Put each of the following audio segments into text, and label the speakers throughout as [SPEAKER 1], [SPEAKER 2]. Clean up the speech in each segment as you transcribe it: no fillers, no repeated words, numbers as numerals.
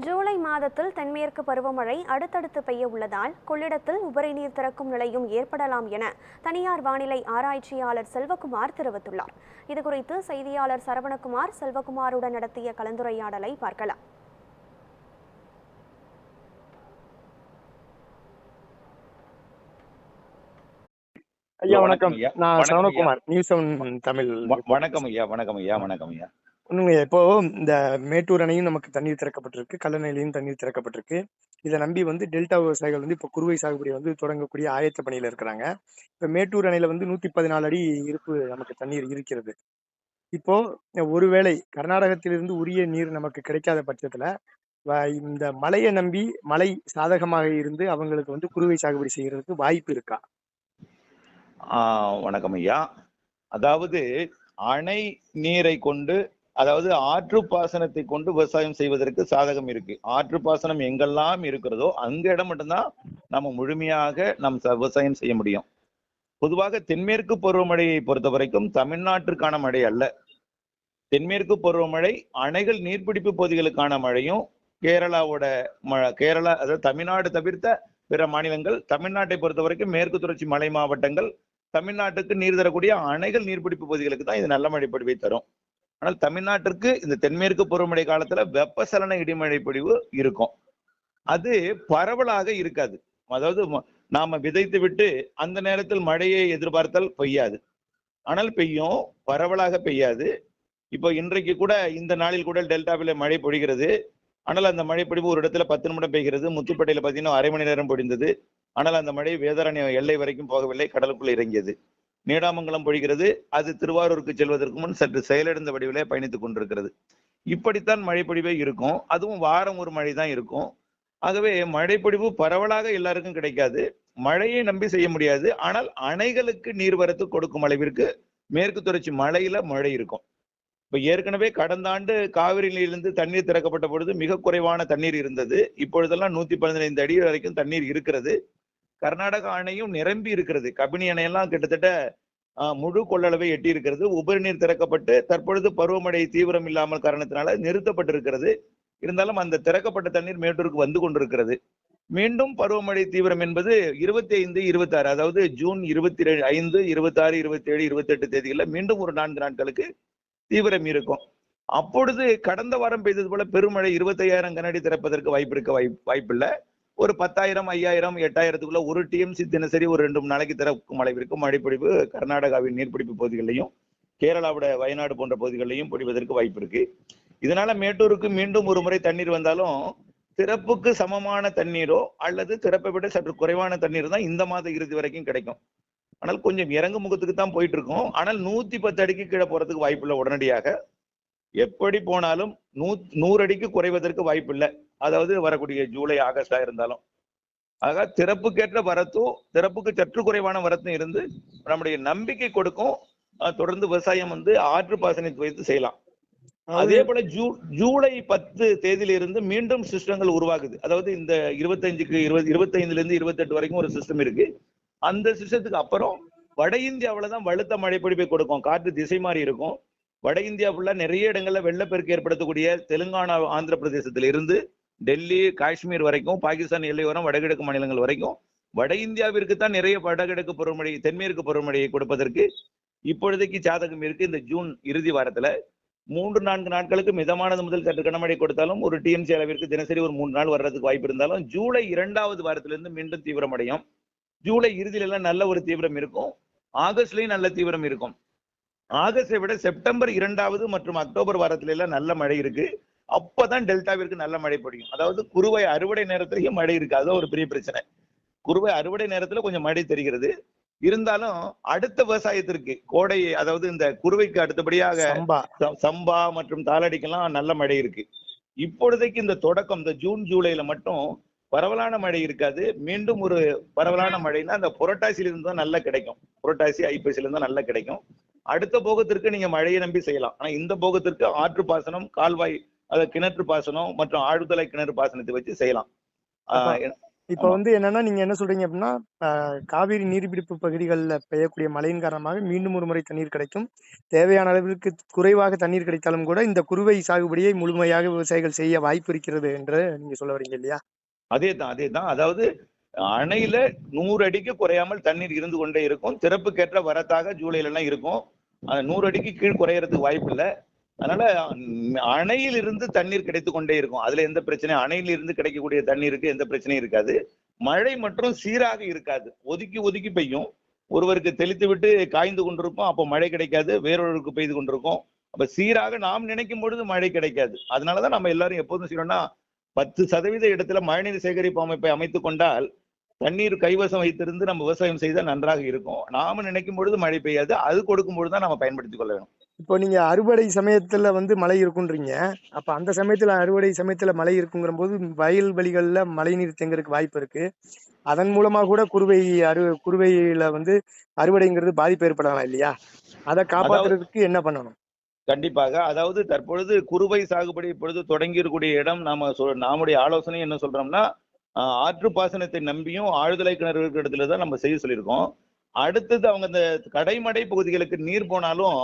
[SPEAKER 1] ஜூலை மாதத்தில் தென்மேற்கு பருவமழை அடுத்தடுத்து பெய்ய உள்ளதால் கொள்ளிடத்தில் உபரி நீர் திறக்கும் நிலையும் ஏற்படலாம் என தனியார் வானிலை ஆராய்ச்சியாளர் செல்வகுமார் தெரிவித்துள்ளார். இதுகுறித்து செய்தியாளர் சரவணகுமார் செல்வகுமாருடன் நடத்திய கலந்துரையாடலை பார்க்கலாம்.
[SPEAKER 2] ஐயா வணக்கம். நான் சரவணகுமார், நியூஸ் 7 தமிழ்.
[SPEAKER 3] வணக்கம் ஐயா. வணக்கம் ஐயா. வணக்கம் ஐயா.
[SPEAKER 2] ஒண்ணுங்க, இப்போ இந்த மேட்டூர் அணையும் நமக்கு தண்ணீர் திறக்கப்பட்டிருக்கு, கல்லணையிலையும் தண்ணீர் திறக்கப்பட்டிருக்கு. இதை நம்பி டெல்டா விவசாயிகள் இப்போ குறுவை சாகுபடி தொடங்கக்கூடிய ஆயத்த பணியில இருக்கிறாங்க. இப்ப மேட்டூர் அணையில 114 அடி இருப்பு நமக்கு தண்ணீர் இருக்கிறது. இப்போ ஒருவேளை கர்நாடகத்திலிருந்து உரிய நீர் நமக்கு கிடைக்காத பட்சத்துல இந்த மழையை நம்பி மழை சாதகமாக இருந்து அவங்களுக்கு குறுவை சாகுபடி செய்யறதுக்கு வாய்ப்பு இருக்கா?
[SPEAKER 3] வணக்கம் ஐயா. அதாவது அணை நீரை கொண்டு, அதாவது ஆற்று பாசனத்தை கொண்டு விவசாயம் செய்வதற்கு சாதகம் இருக்கு. ஆற்று பாசனம் எங்கெல்லாம் இருக்கிறதோ அந்த இடம் மட்டும்தான் நம்ம முழுமையாக நம் விவசாயம் செய்ய முடியும். பொதுவாக தென்மேற்கு பருவமழையை பொறுத்த வரைக்கும் தமிழ்நாட்டிற்கான மழை அல்ல. தென்மேற்கு பருவமழை அணைகள் நீர்பிடிப்பு பகுதிகளுக்கான மழையும், கேரளாவோட கேரளா அதாவது தமிழ்நாடு தவிர்த்த பிற மாநிலங்கள், தமிழ்நாட்டை பொறுத்த வரைக்கும் மேற்கு தொடர்ச்சி மலை மாவட்டங்கள், தமிழ்நாட்டுக்கு நீர் தரக்கூடிய அணைகள் நீர்பிடிப்பு பகுதிகளுக்கு தான் இது நல்ல மழை பொழிவை தரும். ஆனால் தமிழ்நாட்டிற்கு இந்த தென்மேற்கு பருவமழை காலத்துல வெப்பசலன இடிமழை பொழிவு இருக்கும். அது பரவலாக இருக்காது. அதாவது நாம விதைத்து விட்டு அந்த நேரத்தில் மழையை எதிர்பார்த்தால் பெய்யாது. ஆனால் பெய்யும், பரவலாக பெய்யாது. இப்போ இன்றைக்கு கூட இந்த நாளில் கூட டெல்டாவில் மழை பொழிகிறது. ஆனால் அந்த மழை பொழிவு ஒரு இடத்துல 10 நிமிடம் பெய்கிறது. முத்துப்பேட்டையில பார்த்தீங்கன்னா அரை மணி நேரம் பொழிந்தது. ஆனால் அந்த மழை வேதாரண்ய எல்லை வரைக்கும் போகவில்லை, கடலுக்குள் இறங்கியது. நீடாமங்கலம் பொழிகிறது. அது திருவாரூருக்கு செல்வதற்கு முன் சற்று செயலிழந்த வடிவிலே பயணித்துக் கொண்டிருக்கிறது. இப்படித்தான் மழை பொழிவே இருக்கும். அதுவும் வாரம் ஒரு மழை தான் இருக்கும். ஆகவே மழை பொழிவு பரவலாக எல்லாருக்கும் கிடைக்காது. மழையை நம்பி செய்ய முடியாது. ஆனால் அணைகளுக்கு நீர்வரத்து கொடுக்கும் அளவிற்கு மேற்கு தொடர்ச்சி மலையில மழை இருக்கும். இப்ப ஏற்கனவே கடந்த ஆண்டு காவிரியிலிருந்து தண்ணீர் திறக்கப்பட்ட பொழுது மிக குறைவான தண்ணீர் இருந்தது. இப்பொழுதெல்லாம் 115 அடி வரைக்கும் தண்ணீர் இருக்கிறது. கர்நாடக அணையும் நிரம்பி இருக்கிறது. கபினி அணையெல்லாம் கிட்டத்தட்ட முழு கொள்ளளவை எட்டி இருக்கிறது. உபரி நீர் திறக்கப்பட்டு தற்பொழுது பருவமழை தீவிரம் இல்லாமல் காரணத்தினால நிறுத்தப்பட்டிருக்கிறது. இருந்தாலும் அந்த திறக்கப்பட்ட தண்ணீர் மேட்டூருக்கு வந்து கொண்டிருக்கிறது. மீண்டும் பருவமழை தீவிரம் என்பது 25, 26, அதாவது ஜூன் 25, 26, 27, 28 தேதிகளில் மீண்டும் ஒரு 4 நாட்களுக்கு தீவிரம் இருக்கும். அப்பொழுது கடந்த வாரம் பெய்தது போல பெருமழை 25,000 கனஅடி திறப்பதற்கு வாய்ப்பு இருக்க வாய்ப்பில்லை. ஒரு 10,000, 5,000, 8,000க்குள்ள ஒரு டிஎம்சி தினசரி ஒரு 2 நாளைக்கு திறக்கும் அளவிற்கு மழைப்பொழிவு கர்நாடகாவின் நீர்பிடிப்பு பகுதிகளிலையும் கேரளாவோட வயநாடு போன்ற பகுதிகளிலையும் பொழிவதற்கு வாய்ப்பு இருக்கு. இதனால மேட்டூருக்கு மீண்டும் ஒரு முறை தண்ணீர் வந்தாலும் திறப்புக்கு சமமான தண்ணீரோ அல்லது திறப்பை விட சற்று குறைவான தண்ணீர் தான் இந்த மாத இறுதி வரைக்கும் கிடைக்கும். ஆனால் கொஞ்சம் இறங்கு முகத்துக்கு தான் போயிட்டு இருக்கோம். ஆனால் 110 அடிக்கு கீழே போறதுக்கு வாய்ப்பு இல்லை. உடனடியாக எப்படி போனாலும் 100 அடிக்கு குறைவதற்கு வாய்ப்பு இல்லை. அதாவது வரக்கூடிய ஜூலை, ஆகஸ்டா இருந்தாலும். ஆக திறப்புக்கேற்ற வரத்தும் திறப்புக்கு சற்று குறைவான வரத்தும் இருந்து நம்முடைய நம்பிக்கை கொடுக்கும். தொடர்ந்து விவசாயம் ஆற்று பாசனத்தை வைத்து செய்யலாம். அதே போல ஜூலை 10 தேதியிலிருந்து மீண்டும் சிஸ்டங்கள் உருவாகுது. அதாவது இந்த 25ல இருந்து 28 வரைக்கும் ஒரு சிஸ்டம் இருக்கு. அந்த சிஸ்டத்துக்கு அப்புறம் வட இந்தியாவில்தான் வலுத்த மழை பொழிவை கொடுக்கும். காற்று திசை மாறி இருக்கும். வட இந்தியா ஃபுல்லா நிறைய இடங்கள்ல வெள்ளப்பெருக்கு ஏற்படுத்தக்கூடிய தெலுங்கானா, ஆந்திர பிரதேசத்துல இருந்து டெல்லி, காஷ்மீர் வரைக்கும், பாகிஸ்தான் எல்லையோரம், வடகிழக்கு மாநிலங்கள் வரைக்கும் வட இந்தியாவிற்கு தான் நிறைய வடகிழக்கு பருவமழை, தென்மேற்கு பருவமழையை கொடுப்பதற்கு இப்பொழுதைக்கு சாதகம் இருக்கு. இந்த ஜூன் இறுதி வாரத்துல 3-4 நாட்களுக்கு மிதமானது முதல் சற்று கனமழை கொடுத்தாலும் ஒரு டிஎம்சி அளவிற்கு தினசரி ஒரு 3 நாள் வர்றதுக்கு வாய்ப்பு இருந்தாலும் ஜூலை 2வது வாரத்திலிருந்து மீண்டும் தீவிரமடையும். ஜூலை இறுதியில எல்லாம் நல்ல ஒரு தீவிரம் இருக்கும். ஆகஸ்ட்லயும் நல்ல தீவிரம் இருக்கும். ஆகஸ்டை விட செப்டம்பர் 2வது மற்றும் அக்டோபர் வாரத்துல எல்லாம் நல்ல மழை இருக்கு. அப்பதான் டெல்டாவிற்கு நல்ல மழை பொழியும். அதாவது குறுவை அறுவடை நேரத்திலேயும் மழை இருக்கு. அதுதான் ஒரு பெரிய பிரச்சனை. குறுவை அறுவடை நேரத்துல கொஞ்சம் மழை தெரிகிறது. இருந்தாலும் அடுத்த விவசாயத்திற்கு கோடை, அதாவது இந்த குறுவைக்கு அடுத்தபடியாக சம்பா மற்றும் தாளடிக்கெல்லாம் நல்ல மழை இருக்கு. இப்பொழுதைக்கு இந்த தொடக்கம் இந்த ஜூன், ஜூலைல மட்டும் பரவலான மழை இருக்காது. மீண்டும் ஒரு பரவலான மழைன்னா அந்த புரட்டாசியில இருந்து தான் நல்லா கிடைக்கும். புரட்டாசி, ஐப்பசியில இருந்தா நல்லா கிடைக்கும். அடுத்த போகத்திற்கு நீங்க மழையை நம்பி செய்யலாம். ஆனா இந்த போகத்திற்கு ஆற்று பாசனம், கால்வாய், அதாவது கிணற்று பாசனம் மற்றும் ஆழ்துளை கிணறு பாசனத்தை வச்சு செய்யலாம்.
[SPEAKER 2] இப்ப
[SPEAKER 3] ஆமா.
[SPEAKER 2] வந்து என்னன்னா நீங்க என்ன சொல்றீங்க அப்படின்னா காவிரி நீர்பிடிப்பு பகுதிகளில் பெய்யக்கூடிய மழையின் காரணமாக மீண்டும் ஒரு முறை தண்ணீர் கிடைக்கும். தேவையான அளவிற்கு குறைவாக தண்ணீர் கிடைத்தாலும் கூட இந்த குறுவை சாகுபடியை முழுமையாக விவசாயிகள் செய்ய வாய்ப்பு இருக்கிறது என்று நீங்க சொல்ல வரீங்க இல்லையா?
[SPEAKER 3] அதேதான். அதாவது அணையில 100 அடிக்கு குறையாமல் தண்ணீர் இருந்து கொண்டே இருக்கும். திறப்புக்கேற்ற வரத்தாக ஜூலைல எல்லாம் இருக்கும். 100 அடிக்கு கீழ் குறையறதுக்கு வாய்ப்பு இல்ல. அதனால அணையில் இருந்து தண்ணீர் கிடைத்துக் கொண்டே இருக்கும். அதுல எந்த பிரச்சனையும் அணையில் இருந்து கிடைக்கக்கூடிய தண்ணீருக்கு எந்த பிரச்சனையும் இருக்காது. மழை மற்றும் சீராக இருக்காது. ஒதுக்கி ஒதுக்கி பெய்யும். ஒருவருக்கு தெளித்து விட்டு காய்ந்து கொண்டிருக்கும். அப்போ மழை கிடைக்காது. வேறொருவருக்கு பெய்து கொண்டிருக்கும். அப்ப சீராக நாம் நினைக்கும் பொழுது மழை கிடைக்காது. அதனாலதான் நம்ம எல்லாரும் எப்போதும் செய்யணும்னா 10% இடத்துல மழைநீர் சேகரிப்பு அமைப்பை அமைத்துக் கொண்டால் தண்ணீர் கைவசம் வைத்திருந்து நம்ம விவசாயம் செய்தால் நன்றாக இருக்கும். நாம நினைக்கும் பொழுது மழை பெய்யாது. அது கொடுக்கும் பொழுதுதான் நம்ம பயன்படுத்திக் கொள்ள வேண்டும்.
[SPEAKER 2] இப்போ நீங்க அறுவடை சமயத்துல வந்து மழை இருக்குன்றீங்க. அப்ப அந்த சமயத்துல அறுவடை சமயத்துல மழை இருக்குங்கிற போது வயல்வெளிகள்ல மழைநீர் தேங்குறதுக்கு வாய்ப்பு இருக்கு. அதன் மூலமா கூட குறுவையில வந்து அறுவடைங்கிறது பாதிப்பு ஏற்படலாம் இல்லையா? அதை
[SPEAKER 3] அதாவது
[SPEAKER 2] காப்பாத்துறதுக்கு என்ன பண்ணணும்?
[SPEAKER 3] கண்டிப்பாக. அதாவது தற்பொழுது குறுவை சாகுபடி இப்பொழுது தொடங்கி இருக்கக்கூடிய இடம் நாமுடைய ஆலோசனை என்ன சொல்றோம்னா, ஆற்று பாசனத்தை நம்பியும் ஆழ்துளை கிணறு இருக்கிற இடத்துல தான் நம்ம செய்ய சொல்லியிருக்கோம். அடுத்தது அவங்க இந்த கடைமடை பகுதிகளுக்கு நீர் போனாலும்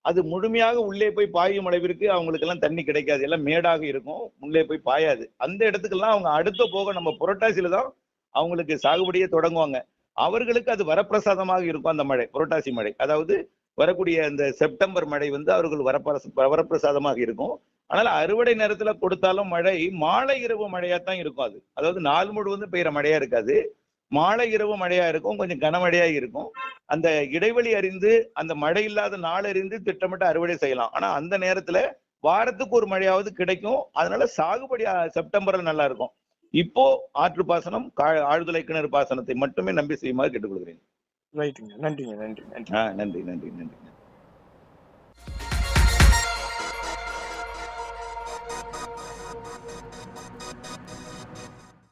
[SPEAKER 3] அது முழுமையாக உள்ளே போய் பாயும் அளவிற்கு அவங்களுக்கு எல்லாம் தண்ணி கிடைக்காது. எல்லாம் மேடாக இருக்கும். உள்ளே போய் பாயாது. அந்த இடத்துக்கெல்லாம் அவங்க அடுத்த போக நம்ம புரட்டாசியில தான் அவங்களுக்கு சாகுபடியே தொடங்குவாங்க. அவர்களுக்கு அது வரப்பிரசாதமாக இருக்கும் அந்த மழை, புரட்டாசி மழை. அதாவது வரக்கூடிய அந்த செப்டம்பர் மழை வந்து அவர்கள் வரப்பிரசாதமாக இருக்கும். ஆனால் அறுவடை நேரத்துல கொடுத்தாலும் மழை மாலை இரவு மழையாத்தான் இருக்கும். அதாவது நாள் முழுவதும் பெய்யற மழையா இருக்காது. மாலை இரவு மழையா இருக்கும். கொஞ்சம் கனமழையா இருக்கும். அந்த இடைவெளி அறிந்து அந்த மழை இல்லாத நாள் அறிந்து திட்டமிட்டு அறுவடை செய்யலாம். ஆனா அந்த நேரத்துல வாரத்துக்கு ஒரு மழையாவது கிடைக்கும். அதனால சாகுபடி செப்டம்பர்ல நல்லா இருக்கும். இப்போ ஆற்று பாசனம், ஆழ்துளை கிணறு பாசனத்தை மட்டுமே நம்பி செய்யுமாறு கேட்டுக்கொள்கிறேன்.
[SPEAKER 2] ரைட்டுங்க. நன்றிங்க. நன்றி.
[SPEAKER 3] நன்றி.